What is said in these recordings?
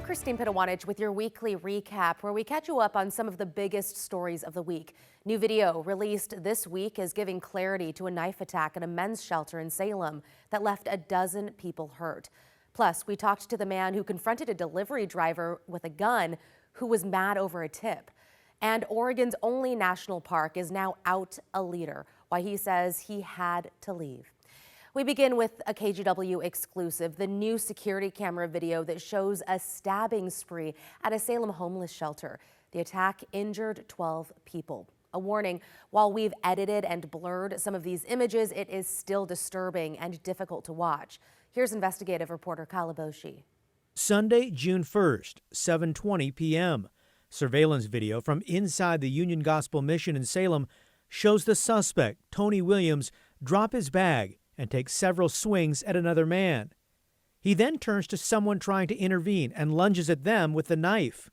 Christine Pitawanich with your weekly recap, where we catch you up on some of the biggest stories of the week. New video released this week is giving clarity to a knife attack at a men's shelter in Salem that left a dozen people hurt. Plus, we talked to the man who confronted a delivery driver with a gun who was mad over a tip. And Oregon's only national park is now out a leader, why he says he had to leave. We begin with a KGW exclusive, the new security camera video that shows a stabbing spree at a Salem homeless shelter. The attack injured 12 people. A warning, while we've edited and blurred some of these images, it is still disturbing and difficult to watch. Here's investigative reporter Kyron. Sunday, June 1st, 7:20 p.m. Surveillance video from inside the Union Gospel Mission in Salem shows the suspect, Tony Williams, drop his bag and takes several swings at another man. He then turns to someone trying to intervene and lunges at them with the knife.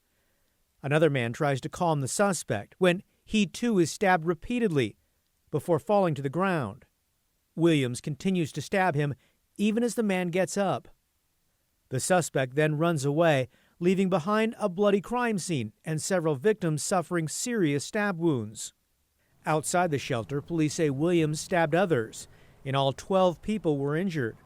Another man tries to calm the suspect when he too is stabbed repeatedly before falling to the ground. Williams continues to stab him even as the man gets up. The suspect then runs away, leaving behind a bloody crime scene and several victims suffering serious stab wounds. Outside the shelter, police say Williams stabbed others. In all, 12 people were injured.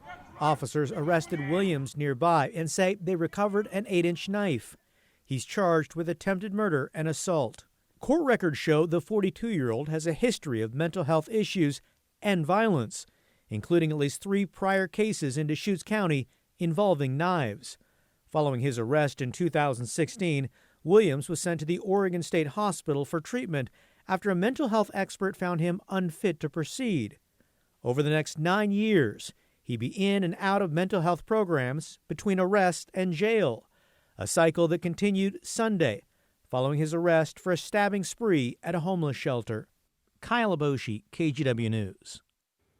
Officers arrested Williams nearby and say they recovered an 8-inch knife. He's charged with attempted murder and assault. Court records show the 42-year-old has a history of mental health issues and violence, including at least 3 prior cases in Deschutes County involving knives. Following his arrest in 2016, Williams was sent to the Oregon State Hospital for treatment after a mental health expert found him unfit to proceed. Over the next 9 years, he'd be in and out of mental health programs between arrest and jail, a cycle that continued Sunday following his arrest for a stabbing spree at a homeless shelter. Kyron Horman, KGW News.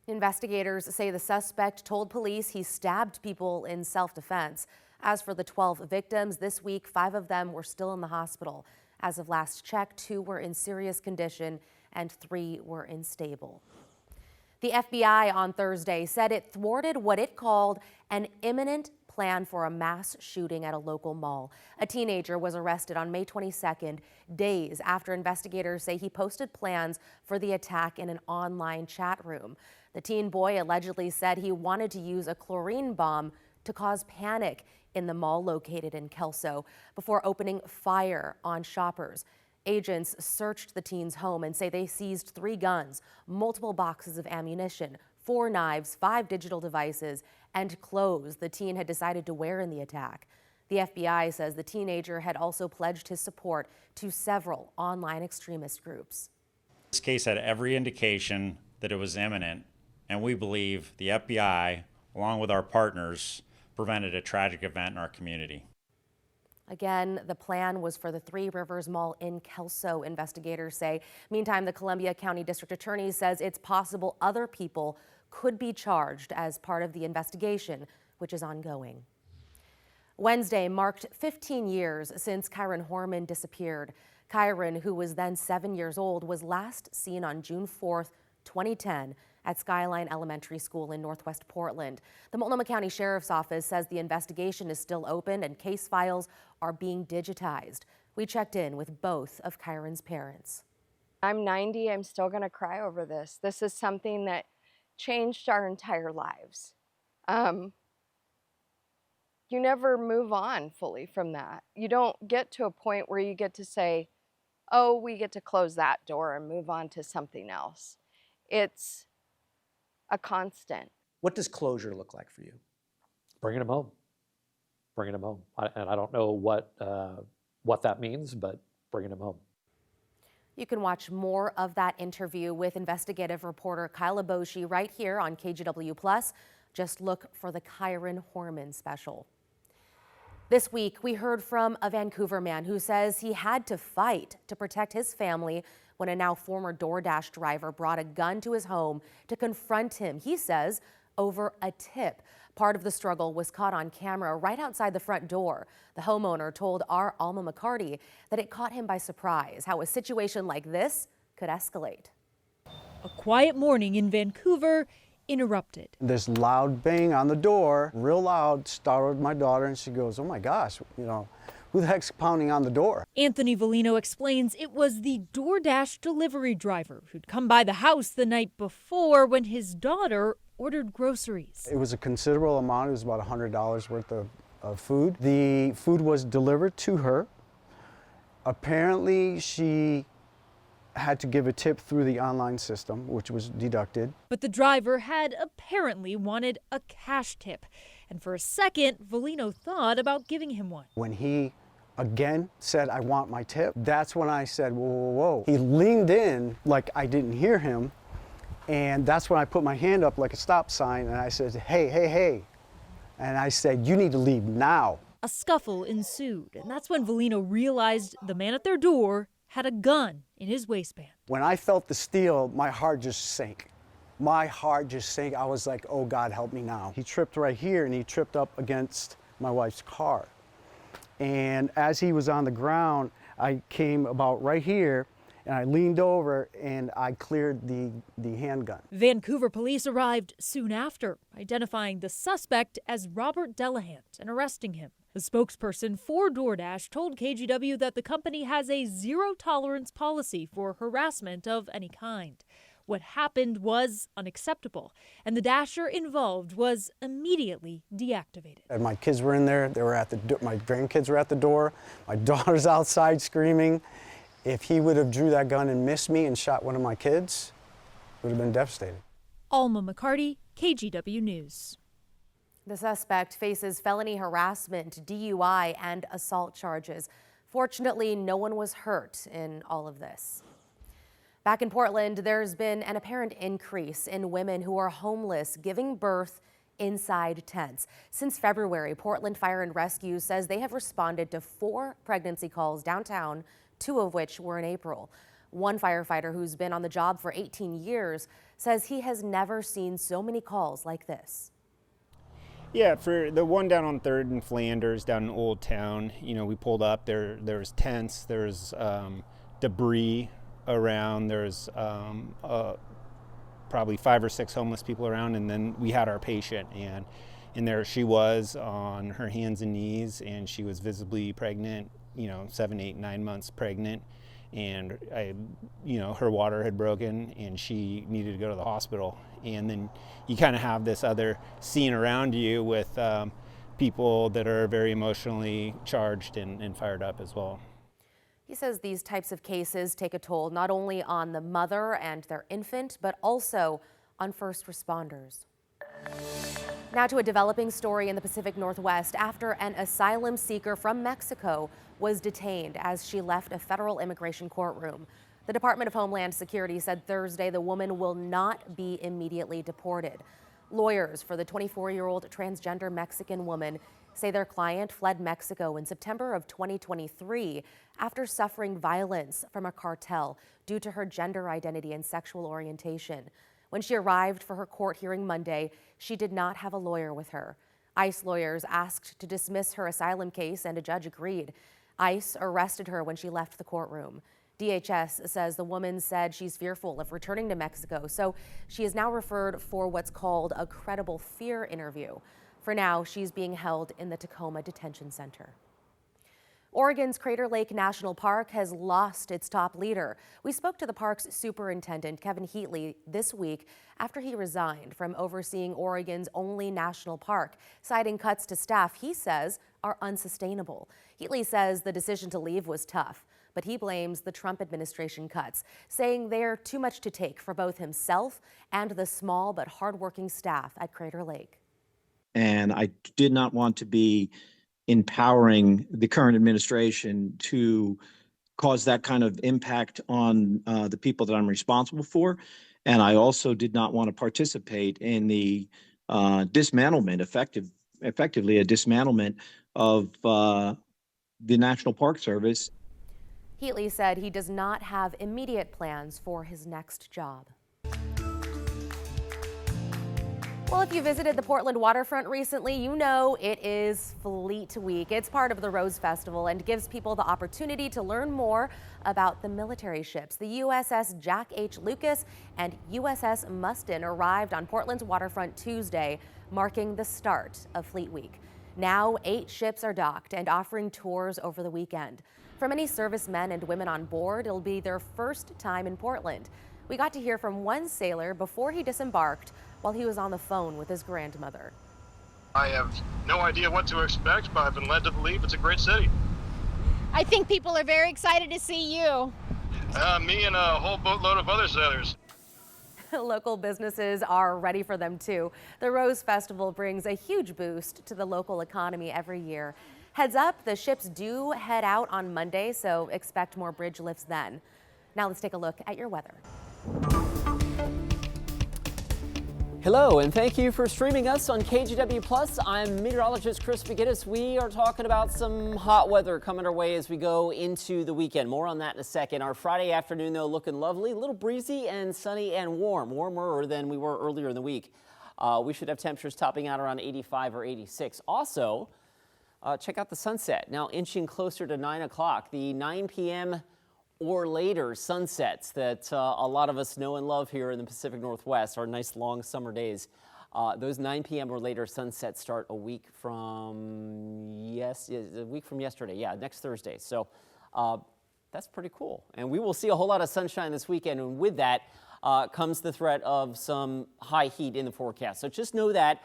Investigators say the suspect told police he stabbed people in self-defense. As for the 12 victims, this week, 5 of them were still in the hospital. As of last check, 2 were in serious condition and 3 were unstable. The FBI on Thursday said it thwarted what it called an imminent plan for a mass shooting at a local mall. A teenager was arrested on May 22nd, days after investigators say he posted plans for the attack in an online chat room. The teen boy allegedly said he wanted to use a chlorine bomb to cause panic in the mall located in Kelso before opening fire on shoppers. Agents searched the teen's home and say they seized 3 guns, multiple boxes of ammunition, 4 knives, 5 digital devices, and clothes the teen had decided to wear in the attack. The FBI says the teenager had also pledged his support to several online extremist groups. This case had every indication that it was imminent, and we believe the FBI, along with our partners, prevented a tragic event in our community. Again, the plan was for the 3 Rivers Mall in Kelso, investigators say. Meantime, the Columbia County District Attorney says it's possible other people could be charged as part of the investigation, which is ongoing. Wednesday marked 15 years since Kyron Horman disappeared. Kyron, who was then 7 years old, was last seen on June 4th, 2010 at Skyline Elementary School in Northwest Portland. The Multnomah County Sheriff's Office says the investigation is still open and case files are being digitized. We checked in with both of Kyron's parents. I'm 90, I'm still gonna cry over this. This is something that changed our entire lives. You never move on fully from that. You don't get to a point where you get to say, oh, we get to close that door and move on to something else. It's a constant. What does closure look like for you? Bringing them home. Bringing them home. And I don't know what that means, but bringing them home. You can watch more of that interview with investigative reporter Kyron Horman right here on KGW+. Just look for the Kyron Horman special. This week, we heard from a Vancouver man who says he had to fight to protect his family when a now former DoorDash driver brought a gun to his home to confront him, he says, over a tip. Part of the struggle was caught on camera right outside the front door. The homeowner told our Alma McCarty that it caught him by surprise, how a situation like this could escalate. A quiet morning in Vancouver interrupted. This loud bang on the door, real loud, startled my daughter, and she goes, "Oh my gosh, who the heck's pounding on the door?" Anthony Volino explains it was the DoorDash delivery driver who'd come by the house the night before when his daughter ordered groceries. It was a considerable amount. It was about $100 worth of food. The food was delivered to her. Apparently, she had to give a tip through the online system, which was deducted. But the driver had apparently wanted a cash tip. And for a second, Volino thought about giving him one. When he again said, "I want my tip," that's when I said, "Whoa, whoa, whoa." He leaned in like I didn't hear him. And that's when I put my hand up like a stop sign and I said, "Hey, hey, hey." And I said, "You need to leave now." A scuffle ensued, and that's when Volino realized the man at their door had a gun in his waistband. When I felt the steel, my heart just sank. My heart just sank. I was like, "Oh God, help me now." He tripped right here and he tripped up against my wife's car. And as he was on the ground, I came about right here and I leaned over and I cleared the handgun. Vancouver police arrived soon after, identifying the suspect as Robert Delahant and arresting him. The spokesperson for DoorDash told KGW that the company has a zero-tolerance policy for harassment of any kind. What happened was unacceptable, and the Dasher involved was immediately deactivated. And my kids were in there. They were my grandkids were at the door. My daughter's outside screaming. If he would have drew that gun and missed me and shot one of my kids, it would have been devastating. Alma McCarty, KGW News. The suspect faces felony harassment, DUI, and assault charges. Fortunately, no one was hurt in all of this. Back in Portland, there's been an apparent increase in women who are homeless giving birth inside tents. Since February, Portland Fire and Rescue says they have responded to 4 pregnancy calls downtown, 2 of which were in April. One firefighter who's been on the job for 18 years says he has never seen so many calls like this. Yeah, for the one down on 3rd and Flanders, down in Old Town, we pulled up, there was tents, there's debris around, there's probably 5 or 6 homeless people around, and then we had our patient, and there she was on her hands and knees, and she was visibly pregnant, 7, 8, 9 months pregnant, and her water had broken and she needed to go to the hospital. And then you kind of have this other scene around you with people that are very emotionally charged and fired up as well. He says these types of cases take a toll not only on the mother and their infant, but also on first responders. Now to a developing story in the Pacific Northwest after an asylum seeker from Mexico was detained as she left a federal immigration courtroom. The Department of Homeland Security said Thursday the woman will not be immediately deported. Lawyers for the 24-year-old transgender Mexican woman say their client fled Mexico in September of 2023 after suffering violence from a cartel due to her gender identity and sexual orientation. When she arrived for her court hearing Monday, she did not have a lawyer with her. ICE lawyers asked to dismiss her asylum case and a judge agreed. ICE arrested her when she left the courtroom. DHS says the woman said she's fearful of returning to Mexico, so she is now referred for what's called a credible fear interview. For now, she's being held in the Tacoma Detention Center. Oregon's Crater Lake National Park has lost its top leader. We spoke to the park's superintendent, Kevin Heatley, this week after he resigned from overseeing Oregon's only national park, citing cuts to staff he says are unsustainable. Heatley says the decision to leave was tough, but he blames the Trump administration cuts, saying they're too much to take for both himself and the small but hardworking staff at Crater Lake. And I did not want to be empowering the current administration to cause that kind of impact on the people that I'm responsible for. And I also did not want to participate in the dismantlement, effectively a dismantlement of the National Park Service. Heatley said he does not have immediate plans for his next job. Well, if you visited the Portland waterfront recently, you know it is Fleet Week. It's part of the Rose Festival and gives people the opportunity to learn more about the military ships. The USS Jack H. Lucas and USS Mustin arrived on Portland's waterfront Tuesday, marking the start of Fleet Week. Now 8 ships are docked and offering tours over the weekend. For many servicemen and women on board, it'll be their first time in Portland. We got to hear from one sailor before he disembarked while he was on the phone with his grandmother. I have no idea what to expect, but I've been led to believe it's a great city. I think people are very excited to see you. Me and a whole boatload of other sailors. Local businesses are ready for them too. The Rose Festival brings a huge boost to the local economy every year. Heads up, the ships do head out on Monday, so expect more bridge lifts then. Now let's take a look at your weather. Hello, and thank you for streaming us on KGW Plus. I'm meteorologist Chris McGinnis. We are talking about some hot weather coming our way as we go into the weekend. More on that in a second. Our Friday afternoon, though, looking lovely, a little breezy and sunny and warm, warmer than we were earlier in the week. We should have temperatures topping out around 85 or 86. Also, check out the sunset, now inching closer to 9 o'clock. The 9 p.m. or later sunsets that a lot of us know and love here in the Pacific Northwest, our nice long summer days. Those 9 p.m. or later sunsets start a week from yesterday, next Thursday. So that's pretty cool. And we will see a whole lot of sunshine this weekend, and with that comes the threat of some high heat in the forecast. So just know that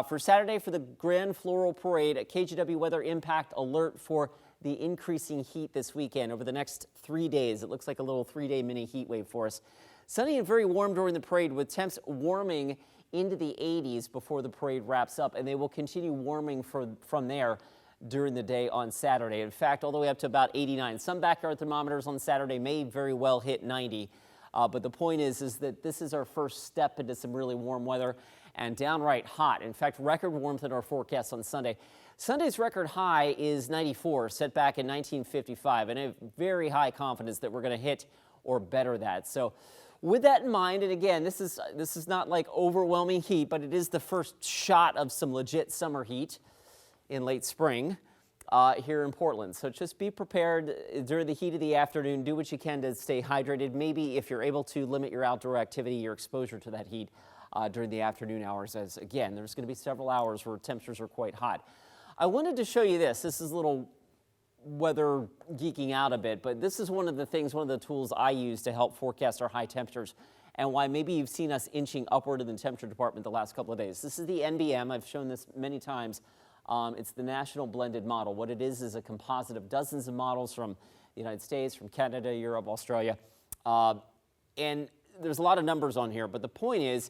for Saturday, for the Grand Floral Parade, a KGW weather impact alert for the increasing heat this weekend over the next 3 days. It looks like a little 3-day mini heat wave for us. Sunny and very warm during the parade, with temps warming into the 80s before the parade wraps up, and they will continue warming from there during the day on Saturday. In fact, all the way up to about 89. Some backyard thermometers on Saturday may very well hit 90. But the point is that this is our first step into some really warm weather and downright hot. In fact, record warmth in our forecast on Sunday. Sunday's record high is 94, set back in 1955, and I have very high confidence that we're going to hit or better that. So with that in mind, and again, this is not like overwhelming heat, but it is the first shot of some legit summer heat in late spring here in Portland. So just be prepared during the heat of the afternoon. Do what you can to stay hydrated. Maybe if you're able to, limit your outdoor activity, your exposure to that heat during the afternoon hours, as again, there's going to be several hours where temperatures are quite hot. I wanted to show you this. This is a little weather geeking out a bit, but this is one of the tools I use to help forecast our high temperatures and why maybe you've seen us inching upward in the temperature department the last couple of days. This is the NBM. I've shown this many times. It's the National Blended Model. What it is a composite of dozens of models from the United States, from Canada, Europe, Australia. And there's a lot of numbers on here, but the point is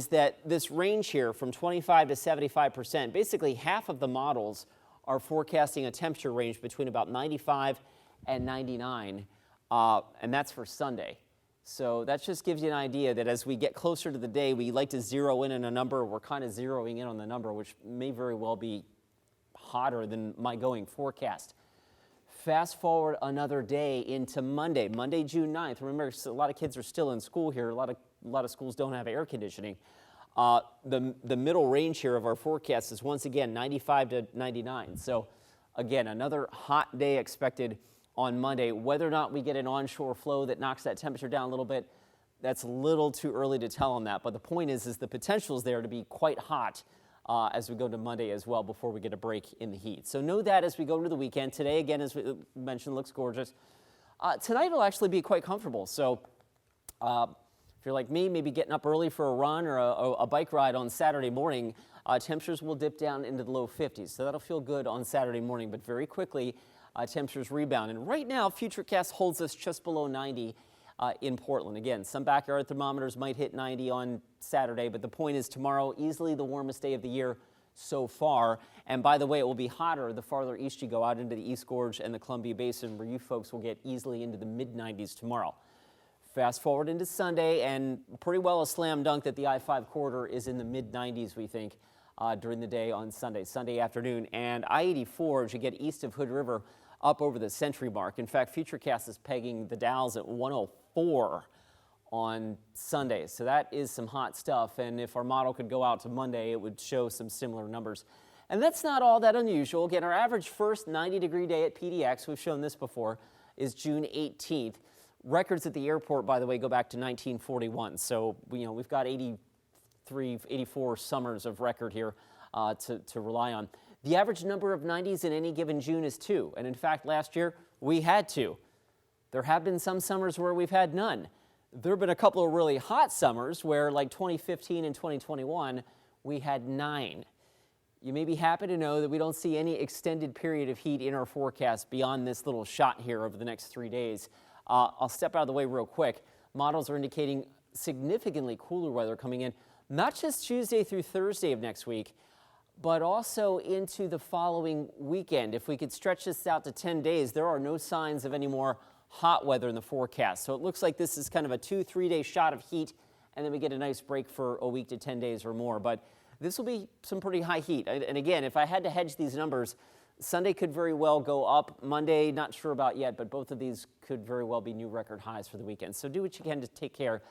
that this range here from 25 to 75%, basically half of the models are forecasting a temperature range between about 95 and 99, and that's for Sunday. So that just gives you an idea that as we get closer to the day, we like to zero in on a number. We're kind of zeroing in on the number, which may very well be hotter than my going forecast. Fast forward another day into Monday, June 9th. Remember, a lot of kids are still in school here. A lot of schools don't have air conditioning. The middle range here of our forecast is once again 95 to 99. So again, another hot day expected on Monday. Whether or not we get an onshore flow that knocks that temperature down a little bit, that's a little too early to tell on that. But the point is the potential is there to be quite hot as we go to Monday as well before we get a break in the heat. So know that as we go into the weekend. Today, again, as we mentioned, looks gorgeous. Tonight will actually be quite comfortable. So if you're like me, maybe getting up early for a run or a bike ride on Saturday morning, temperatures will dip down into the low 50s. So that'll feel good on Saturday morning, but very quickly temperatures rebound. And right now, Futurecast holds us just below 90 in Portland. Again, some backyard thermometers might hit 90 on Saturday, but the point is tomorrow, easily the warmest day of the year so far. And by the way, it will be hotter the farther east you go out into the East Gorge and the Columbia Basin, where you folks will get easily into the mid-90s tomorrow. Fast forward into Sunday, and pretty well a slam dunk that the I-5 corridor is in the mid-90s, we think, during the day on Sunday afternoon. And I-84, as you get east of Hood River, up over the century mark. In fact, Futurecast is pegging the Dalles at 104 on Sunday. So that is some hot stuff. And if our model could go out to Monday, it would show some similar numbers. And that's not all that unusual. Again, our average first 90-degree day at PDX, we've shown this before, is June 18th. Records at the airport, by the way, go back to 1941. So, we've got 83, 84 summers of record here to rely on. The average number of 90s in any given June is 2. And in fact, last year, we had 2. There have been some summers where we've had none. There have been a couple of really hot summers where, like 2015 and 2021, we had 9. You may be happy to know that we don't see any extended period of heat in our forecast beyond this little shot here over the next 3 days. I'll step out of the way real quick. Models are indicating significantly cooler weather coming in, not just Tuesday through Thursday of next week, but also into the following weekend. If we could stretch this out to 10 days, there are no signs of any more hot weather in the forecast. So it looks like this is kind of a 2-3 day shot of heat, and then we get a nice break for a week to 10 days or more. But this will be some pretty high heat. And again, if I had to hedge these numbers, Sunday could very well go up. Monday, not sure about yet, but both of these could very well be new record highs for the weekend. So do what you can to take care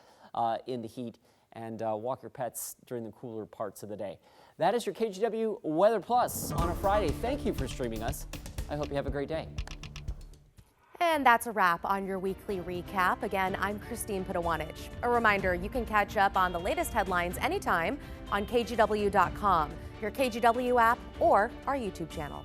in the heat and walk your pets during the cooler parts of the day. That is your KGW Weather Plus on a Friday. Thank you for streaming us. I hope you have a great day. And that's a wrap on your weekly recap. Again, I'm Christine Pitawanich. A reminder, you can catch up on the latest headlines anytime on KGW.com, your KGW app, or our YouTube channel.